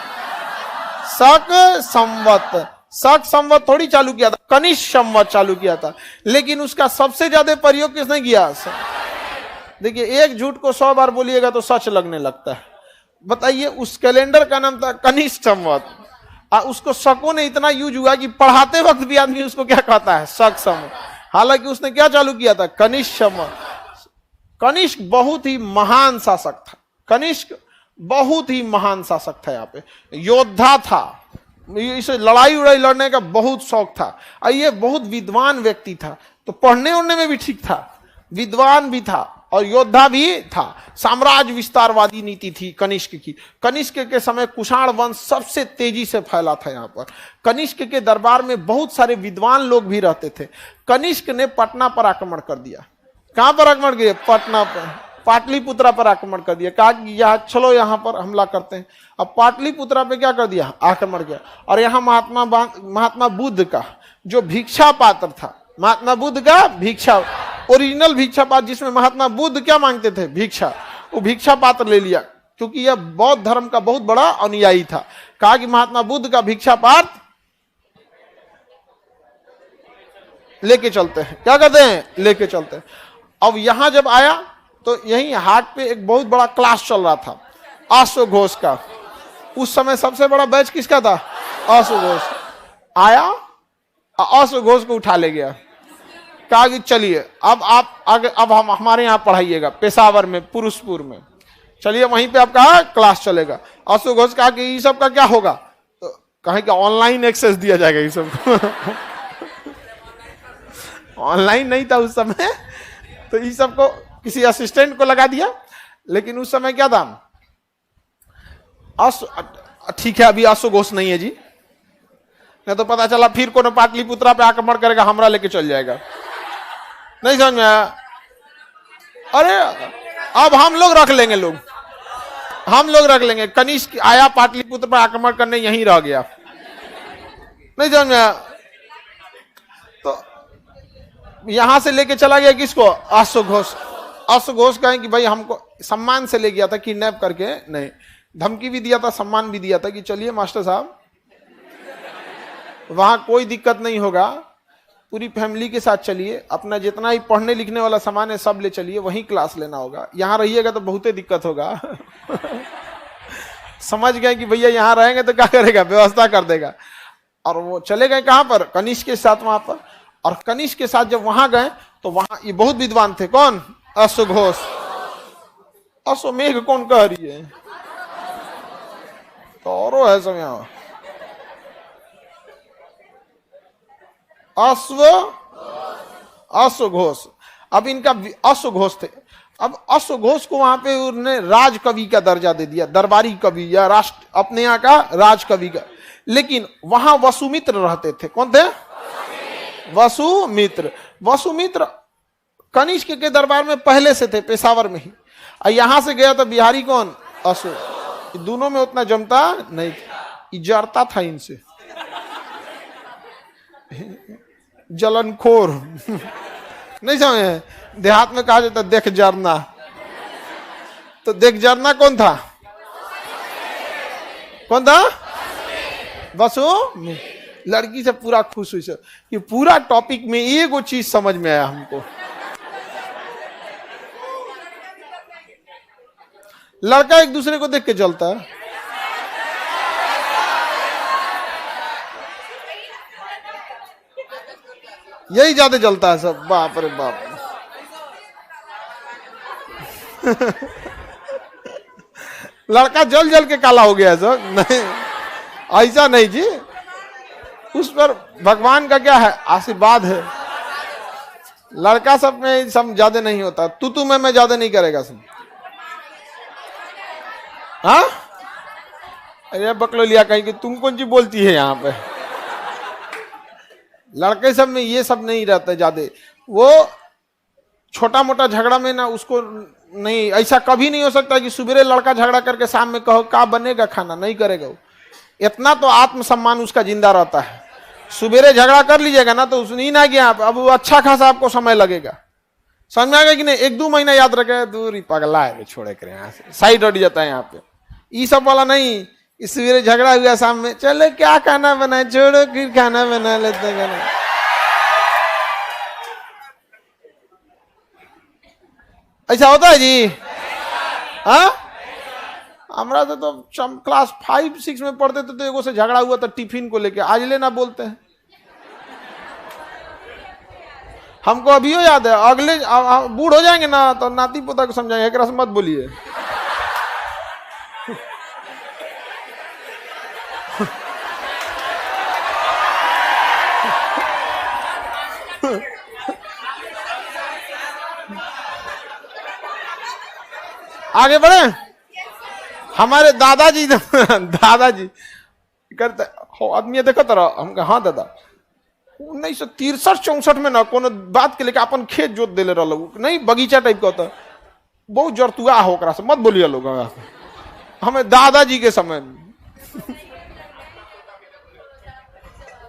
शक संवत। शक संवत थोड़ी चालू किया था, कनिष्क संवत चालू किया था। लेकिन उसका सबसे ज्यादा प्रयोग किसने किया? देखिए, एक झूठ को 100 बार बोलिएगा तो सच लगने लगता है। बताइए, उस कैलेंडर का नाम था कनिष्क संवत। उसको शकों ने इतना यूज हुआ कि पढ़ाते वक्त भी आदमी उसको क्या कहता है? शक संवत। हालांकि उसने क्या चालू किया था? कनिष्क संवत। कनिष्क बहुत ही महान शासक था। कनिष्क बहुत ही महान शासक था। यहाँ पे योद्धा था, इसे लड़ाई उड़ाई लड़ने का बहुत शौक था। और ये बहुत विद्वान व्यक्ति था, तो पढ़ने उड़ने में भी ठीक था, विद्वान भी था और योद्धा भी था। साम्राज्य विस्तारवादी नीति थी कनिष्क की। कनिष्क के समय कुषाण वंश सबसे तेजी से फैला था। यहाँ पर कनिष्क के दरबार में बहुत सारे विद्वान लोग भी रहते थे। कनिष्क ने पटना पर आक्रमण कर दिया। कहां पर आक्रमण किया? पटना पर, पाटलिपुत्रा पर आक्रमण कर दिया। कहा कि यहाँ चलो, यहाँ पर हमला करते हैं। अब पाटलिपुत्रा पे क्या कर दिया? आक्रमण किया। और यहाँ महात्मा बुद्ध का जो भिक्षा पात्र था, महात्मा बुद्ध का भिक्षा, ओरिजिनल भिक्षा पात्र, जिसमें महात्मा बुद्ध क्या मांगते थे? भिक्षा। वो भिक्षा पात्र ले लिया क्योंकि यह बौद्ध धर्म का बहुत बड़ा अनुयायी था। कहा कि महात्मा बुद्ध का भिक्षा पात्र लेके चलते हैं, क्या कहते हैं, लेके चलते हैं। अब यहां जब आया तो यहीं हाट पे एक बहुत बड़ा क्लास चल रहा था आशु घोष का। उस समय सबसे बड़ा बैच किसका था, आशु घोष। आया, आशु घोष को उठा ले गया, कहा कि चलिए अब आप आगे, अब हम हमारे यहाँ पढ़ाइएगा पेशावर में, पुरुषपुर में, चलिए वहीं पे आपका क्लास चलेगा। आशु घोष कहा कि ये सब का क्या होगा, तो कहे कि ऑनलाइन एक्सेस दिया जाएगा ये सब ऑनलाइन नहीं था उस समय, तो ये सब को किसी असिस्टेंट को लगा दिया। लेकिन उस समय क्या था, ठीक है अभी आशु घोष नहीं है जी, नहीं तो पता चला फिर कोनो पाटलिपुत्रा पे आक्रमण करेगा, हमरा लेके चल जाएगा। नहीं समझ में आया? अरे अब हम लोग रख लेंगे, हम लोग रख लेंगे। कनिष्क आया पाटलिपुत्र पर आक्रमण करने, यहीं रह गया। नहीं समझ में आया? तो यहां से लेके चला गया किसको, आशु घोष। आशु घोष कहें कि भाई हमको सम्मान से ले गया था, किडनैप करके नहीं, धमकी भी दिया था, सम्मान भी दिया था कि चलिए मास्टर साहब वहां कोई दिक्कत नहीं होगा, पूरी फैमिली के साथ चलिए, अपना जितना ही पढ़ने लिखने वाला सामान है सब ले चलिए, वहीं क्लास लेना होगा, यहाँ रहिएगा तो बहुत ही दिक्कत होगा समझ गए कि भैया यहाँ रहेंगे तो क्या करेगा, व्यवस्था कर देगा। और वो चले गए कहां पर, कनिष्क के साथ वहां पर। और कनिष्क के साथ जब वहां गए तो वहां ये बहुत विद्वान थे, कौन, आशु घोष। अश्वमेघ कौन कह रही है, तो और है सब यहाँ आशु घोष। अब इनका आशु घोष थे। अब आशु घोष को वहां पे उन्होंने राजकवि का दर्जा दे दिया, दरबारी कवि या राष्ट्र अपने यहाँ का राजकवि का। लेकिन वहां वसुमित्र रहते थे, कौन थे, वसुमित्र। वसुमित्र कनिष्क के दरबार में पहले से थे, पेशावर में ही। और यहां से गया तो बिहारी कौन, आशु। दोनों में उतना जमता नहीं था, इजरता था इनसे, जलनखोर नहीं समझे, देहात में कहा जाता देख जरना। तो देख जरना कौन था, कौन था, वसु। लड़की से पूरा खुश हुई सर कि पूरा टॉपिक में एक वो चीज समझ में आया हमको। लड़का एक दूसरे को देख के चलता है, यही ज्यादा चलता है सब, बाप रे बाप लड़का जल जल के काला हो गया सर, नहीं ऐसा नहीं जी, उस पर भगवान का क्या है, आशीर्वाद है। लड़का सब में सब ज्यादा नहीं होता, तू मैं ज्यादा नहीं करेगा सब। हाँ अरे बकलोलिया कहीं कि तुम कौन सी बोलती है यहाँ पे, लड़के सब में ये सब नहीं रहता ज्यादा। वो छोटा मोटा झगड़ा में ना उसको नहीं, ऐसा कभी नहीं हो सकता कि सुबह लड़का झगड़ा करके शाम में कहो क्या बनेगा खाना, नहीं करेगा वो। इतना तो आत्मसम्मान उसका जिंदा रहता है। सुबह झगड़ा कर लीजिएगा ना तो उसने ना गया, अब वो अच्छा खासा आपको समय लगेगा, समझ में आ गया कि नहीं। 1-2 महीना याद रखे, दूर पगला है छोड़े करे, यहाँ से साइड हट जाता है। यहाँ पे ये सब वाला नहीं, इस सवेरे झगड़ा हुआ शाम में चलो क्या खाना बनाए, छोड़ो फिर खाना बना लेते हैं। ऐसा होता है जी। हाँ हमारा तो क्लास 5-6 में पढ़ते थे तो एगो से झगड़ा हुआ था टिफिन को लेके, आज लेना बोलते हैं। हमको अभी याद है, अगले बूढ़ हो जाएंगे ना तो नाती पोता को समझाएंगे, एक रस मत बोलिए आगे बढ़े। हमारे दादाजी करते आदमी देखो तरह हम, हाँ दादा 1963-64 में ना कोनो बात के लेके अपन खेत जोत दिले रह, नहीं बगीचा टाइप का होता, बहुत जरतुआ हो से मत बोलिए लोग। हमें दादाजी के समय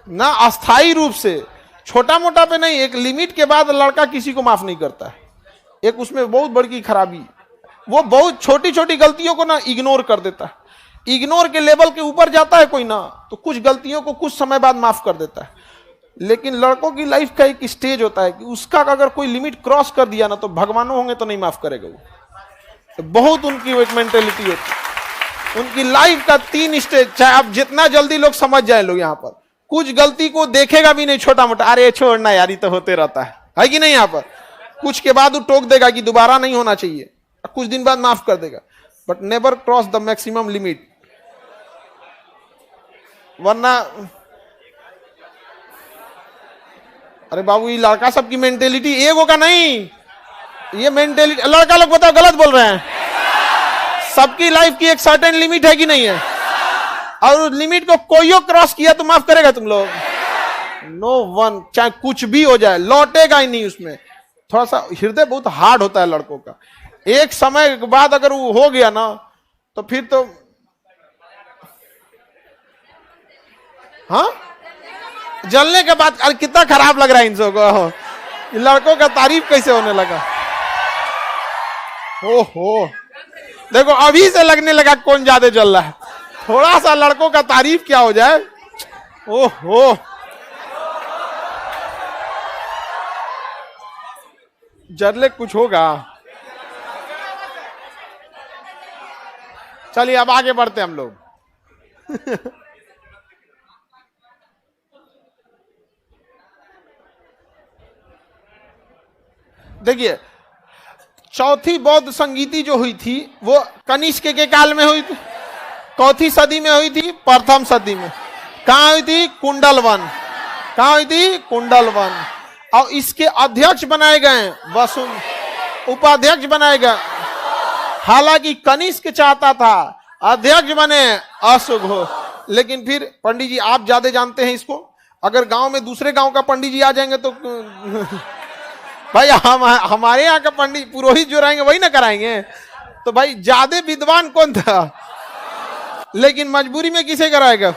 ना अस्थाई रूप से, छोटा मोटा पे नहीं, एक लिमिट के बाद लड़का किसी को माफ नहीं करता है। एक उसमें बहुत बड़ी खराबी वो बहुत छोटी छोटी गलतियों को ना इग्नोर कर देता है। इग्नोर के लेवल के ऊपर जाता है कोई ना, तो कुछ गलतियों को कुछ समय बाद माफ कर देता है। लेकिन लड़कों की लाइफ का एक स्टेज होता है कि उसका अगर कोई लिमिट क्रॉस कर दिया ना, तो भगवानों होंगे तो नहीं माफ करेगा वो। तो बहुत उनकी एक मेंटेलिटी होती है। उनकी लाइफ का 3 स्टेज, चाहे आप जितना जल्दी लोग समझ जाए, लोग यहाँ पर कुछ गलती को देखेगा भी नहीं छोटा मोटा, अरे छोड़ना यार, ये तो होते रहता है कि नहीं। यहाँ पर कुछ के बाद वो टोक देगा कि दोबारा नहीं होना चाहिए, कुछ दिन बाद माफ कर देगा, but never cross the maximum limit. वरना अरे बाबू, ये लड़का सबकी मेंटेलिटी एक होगा नहीं, ये मेंटेलिटी लड़का लोग बताओ गलत बोल रहे हैं। सबकी लाइफ की एक सर्टेन लिमिट है कि नहीं है, और उस लिमिट को कोई क्रॉस किया तो माफ करेगा तुम लोग? नो वन, चाहे कुछ भी हो जाए, लौटेगा ही नहीं उसमें। थोड़ा सा हृदय बहुत हार्ड होता है लड़कों का। एक समय के बाद अगर वो हो गया ना, तो फिर तो हाँ, जलने के बाद अरे कितना खराब लग रहा है इन सबको। लड़कों का तारीफ कैसे होने लगा। ओहो, देखो अभी से लगने लगा कौन ज्यादा जल रहा है। थोड़ा सा लड़कों का तारीफ क्या हो जाए, ओहो, जरले कुछ होगा। चलिए अब आगे बढ़ते हम लोग। देखिए, चौथी बौद्ध संगीति जो हुई थी वो कनिष्क के काल में हुई थी। चौथी सदी में हुई थी, प्रथम सदी में। कहां हुई थी? कुंडलवन। कहां हुई थी? कुंडलवन। और इसके अध्यक्ष बनाए गए वसु, उपाध्यक्ष बनाए गए। हालांकि कनिष्क चाहता था अध्यक्ष बने अशोक, लेकिन फिर पंडित जी आप ज्यादा जानते हैं इसको। अगर गांव में दूसरे गांव का पंडित जी आ जाएंगे तो भाई हमारे यहाँ का पंडित पुरोहित जो रहेंगे वही ना कराएंगे। तो भाई ज्यादा विद्वान कौन था, लेकिन मजबूरी में किसे कराएगा।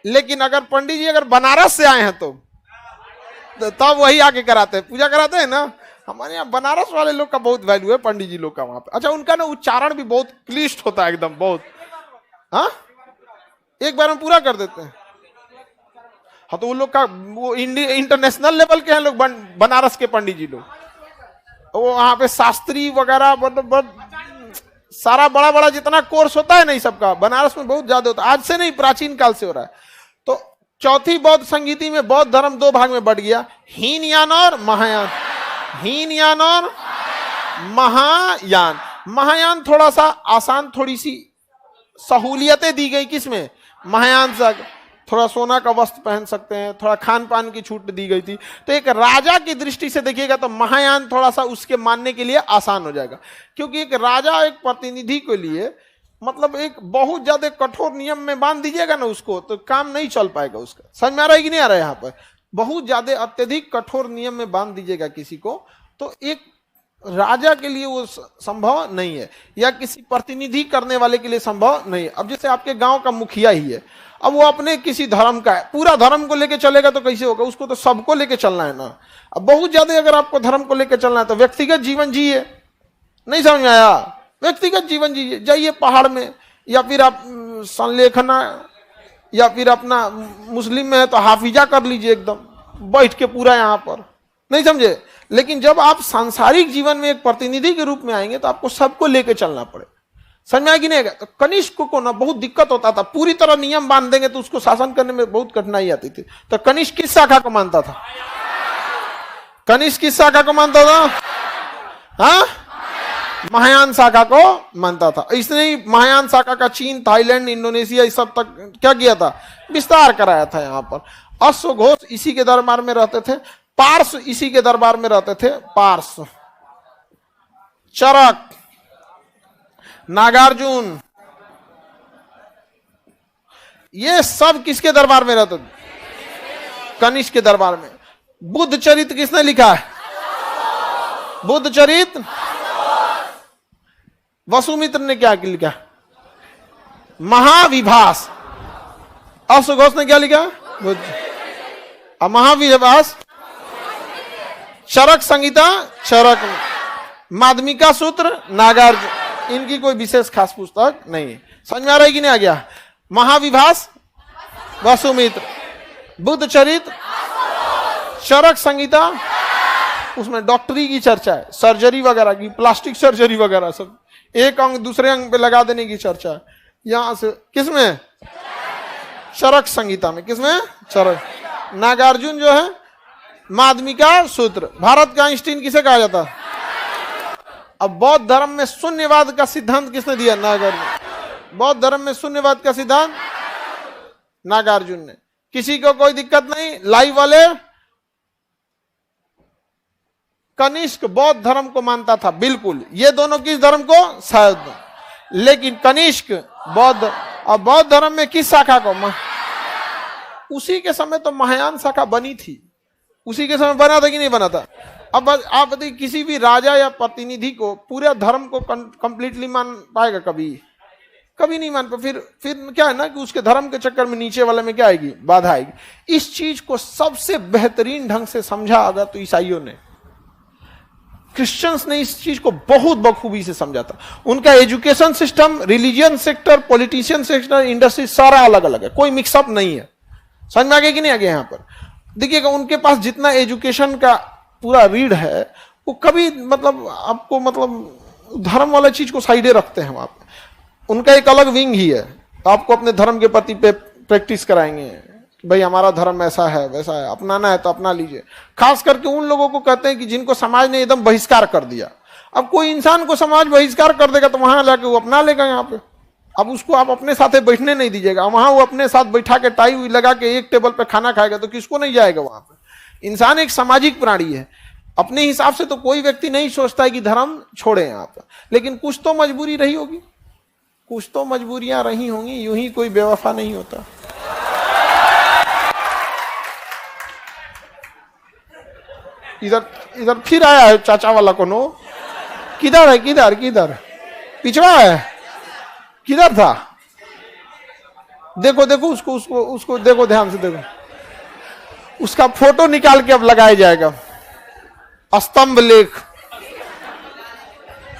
लेकिन अगर पंडित जी अगर बनारस से आए हैं तो तब वही आके कराते हैं, पूजा कराते हैं ना। हमारे यहाँ बनारस वाले लोग का बहुत वैल्यू है, पंडित जी लोग का वहां पे। अच्छा, उनका ना उच्चारण भी बहुत क्लिष्ट होता है एकदम, बहुत। हाँ, एक बार में पूरा कर देते हैं। हाँ, तो वो लोग का वो इंटरनेशनल लेवल के हैं लोग, बनारस के पंडित जी लोग। वो वहां पे शास्त्री वगैरह मतलब सारा बड़ा बड़ा जितना कोर्स होता है ना, सबका बनारस में बहुत ज्यादा होता है। आज से नहीं, प्राचीन काल से हो रहा है। तो चौथी बौद्ध संगीति में बौद्ध धर्म 2 भाग में बढ़ गया, हीनयान और महायान। हीनयान और महायान। महायान थोड़ा सा आसान, थोड़ी सी सहूलियतें दी गई किसमें? महायान से। थोड़ा सोना का वस्त्र पहन सकते हैं, थोड़ा खान पान की छूट दी गई थी। तो एक राजा की दृष्टि से देखिएगा तो महायान थोड़ा सा उसके मानने के लिए आसान हो जाएगा, क्योंकि एक राजा एक प्रतिनिधि के लिए मतलब एक बहुत ज्यादा कठोर नियम में बांध दीजिएगा ना उसको, तो काम नहीं चल पाएगा उसका। समझ में आ रहा है कि नहीं आ रहा है? यहाँ पर बहुत ज्यादा अत्यधिक कठोर नियम में बांध दीजिएगा किसी को, तो एक राजा के लिए वो संभव नहीं है, या किसी प्रतिनिधि करने वाले के लिए संभव नहीं है। अब जैसे आपके गांव का मुखिया ही है, अब वो अपने किसी धर्म का है, पूरा धर्म को लेके चलेगा तो कैसे होगा? उसको तो सबको लेके चलना है ना। अब बहुत ज्यादा अगर आपको धर्म को लेके चलना है तो व्यक्तिगत जीवन जिए। नहीं समझ में आया? व्यक्तिगत जीवन जिए, जाइए पहाड़ में, या फिर आप संलेखना, या फिर अपना मुस्लिम में है तो हाफिजा कर लीजिए एकदम बैठ के पूरा यहाँ पर। नहीं समझे? लेकिन जब आप सांसारिक जीवन में एक प्रतिनिधि के रूप में आएंगे तो आपको सबको लेके चलना पड़े। समझ में आएगी नहीं? तो कनिष्क को ना बहुत दिक्कत होता था, पूरी तरह नियम बांध देंगे तो उसको शासन करने में बहुत कठिनाई आती थी। तो कनिष्क किस शाखा को मानता था? कनिष्क किस शाखा को मानता था? हाँ, महायान शाखा को मानता था। इसने ही महायान शाखा का चीन, थाईलैंड, इंडोनेशिया इस सब तक क्या किया था? विस्तार कराया था। यहाँ पर अश्वघोष इसी के दरबार में रहते थे, पार्स इसी के दरबार में रहते थे। पार्स, चरक, नागार्जुन, ये सब किसके दरबार में रहते थे? कनिष्क के दरबार में। बुद्ध चरित्र किसने लिखा है? बुद्ध चरित्र वसुमित्र ने क्या लिखा? महाविभास। अश्वघोष ने क्या लिखा? महाविभास। चरक संहिता, चरक। माध्यमिका सूत्र, नागार्जुन, इनकी कोई विशेष खास पुस्तक नहीं है। समझ में आ रहा है कि नहीं आ गया? महाविभास वसुमित्र, बुद्ध चरित्र, चरक संहिता, उसमें डॉक्टरी की चर्चा है, सर्जरी वगैरह की, प्लास्टिक सर्जरी वगैरह सब, एक अंग दूसरे अंग पे लगा देने की चर्चा है। यहां से किसमें? चरक संहिता में। किसमें? चरक। नागार्जुन जो है माध्यमिका सूत्र। भारत का आइंस्टीन किसे कहा जाता है? अब बौद्ध धर्म में शून्यवाद का सिद्धांत किसने दिया? नागार्जुन। बौद्ध धर्म में शून्यवाद का सिद्धांत नागार्जुन ने। किसी को कोई दिक्कत नहीं? लाइव वाले कनिष्क बौद्ध धर्म को मानता था, बिल्कुल। ये दोनों किस धर्म को? शायद। लेकिन कनिष्क बौद्ध, अब बौद्ध धर्म में किस शाखा को? उसी के समय तो महायान शाखा बनी थी, उसी के समय बना था कि नहीं बना था? अब आप बताइए, किसी भी राजा या प्रतिनिधि को पूरे धर्म को कंप्लीटली मान पाएगा? कभी नहीं मान पाए। फिर क्या है ना कि उसके धर्म के चक्कर में नीचे वाले में क्या आएगी? बाधा आएगी। इस चीज को सबसे बेहतरीन ढंग से समझा अगर तो ईसाइयों ने, क्रिश्चियंस ने इस चीज को बहुत बखूबी से समझा था। उनका education system, religion sector, politician sector, industry सारा अलग अलग है, कोई मिक्सअप नहीं है। समझ में आ गया कि नहीं आ गया? यहां पर देखिएगा, उनके पास जितना एजुकेशन का पूरा रीढ़ है, वो कभी मतलब आपको मतलब धर्म वाला चीज को साइडे रखते हैं वहां पे। उनका एक अलग विंग ही है, आपको अपने धर्म के प्रति पे प्रैक्टिस कराएंगे, भाई हमारा धर्म ऐसा है वैसा है, अपनाना है तो अपना लीजिए। खास करके उन लोगों को कहते हैं कि जिनको समाज ने एकदम बहिष्कार कर दिया। अब कोई इंसान को समाज बहिष्कार कर देगा तो वहां लाके वो अपना लेगा यहाँ पे। अब उसको आप अपने साथ बैठने नहीं दीजिएगा, वहां वो अपने साथ बैठा के टाई हुई लगा के एक टेबल पे खाना खाएगा तो किसको नहीं जाएगा वहां पे? इंसान एक सामाजिक प्राणी है। अपने हिसाब से तो कोई व्यक्ति नहीं सोचता है कि धर्म छोड़े आप, लेकिन कुछ तो मजबूरी रही होगी, कुछ तो मजबूरियां रही होंगी, यूं ही कोई बेवफा नहीं होता। इधर फिर आया है चाचा वाला कोनो। किधर है? किधर पिछड़ा है? किधर था? देखो उसको देखो, ध्यान से देखो। उसका फोटो निकाल के अब लगाया जाएगा, स्तंभ लेख।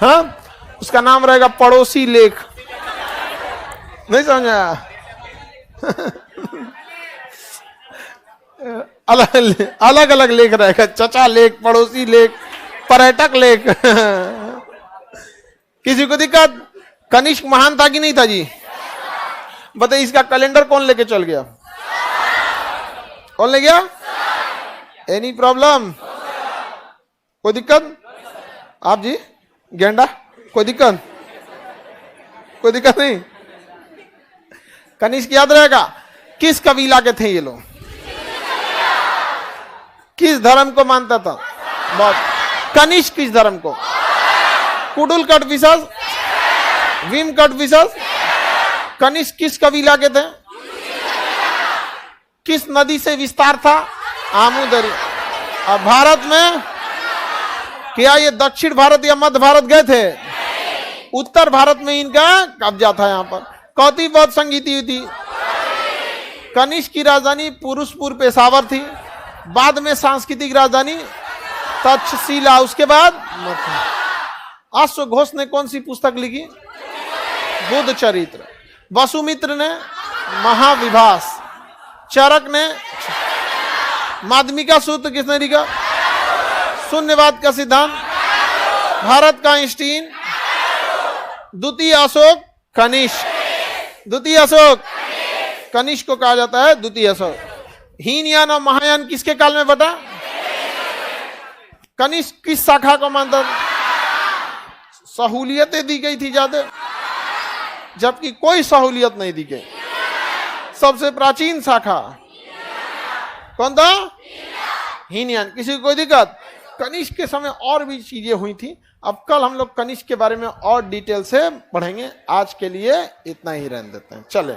हाँ, उसका नाम रहेगा पड़ोसी लेख। नहीं समझ आया? अलग अलग लेख रहेगा, चचा लेख, पड़ोसी लेख, पर्यटक लेख। किसी को दिक्कत? कनिष्क महान था कि नहीं था जी? बताइए, इसका कैलेंडर कौन लेके चल गया? कौन ले गया? Any problem? कोई दिक्कत? आप जी गेंडा, कोई दिक्कत? कोई दिक्कत नहीं? कनिष्क याद रहेगा। किस कबीला के थे ये लोग? किस धर्म को मानता था? कनिष्क किस धर्म को? कुडुल कटविशस, विम कटविशस। कनिष्क किस कबीला के थे? किस नदी से विस्तार था? आमू दरिया। अब भारत में क्या ये दक्षिण भारत या मध्य भारत गए थे? उत्तर भारत में इनका कब्जा था। यहां पर कौती बौद्ध संगीति थी। कनिष्क की राजधानी पुरुषपुर पेशावर थी, बाद में सांस्कृतिक राजधानी तक्षशिला, उसके बाद अश्व घोष ने कौन सी पुस्तक लिखी? बुद्ध चरित्र। वसुमित्र ने महाविभास। चरक ने माध्यमिका सूत्र किसने लिखा? शून्यवाद का सिद्धांत भारत का आइंस्टीन। द्वितीय अशोक कनिष्क। द्वितीय अशोक कनिष्क को कहा जाता है द्वितीय अशोक। हीनयान और महायान किसके काल में बटा? कनिष्क किस शाखा को मानता? सहूलियतें दी गई थी ज्यादा, जबकि कोई सहूलियत नहीं दी गई। सबसे प्राचीन शाखा कौन था? हीनयान। किसी को कोई दिक्कत? कनिष्क के समय और भी चीजें हुई थी। अब कल हम लोग कनिष्क के बारे में और डिटेल से पढ़ेंगे। आज के लिए इतना ही रहने देते हैं, चले।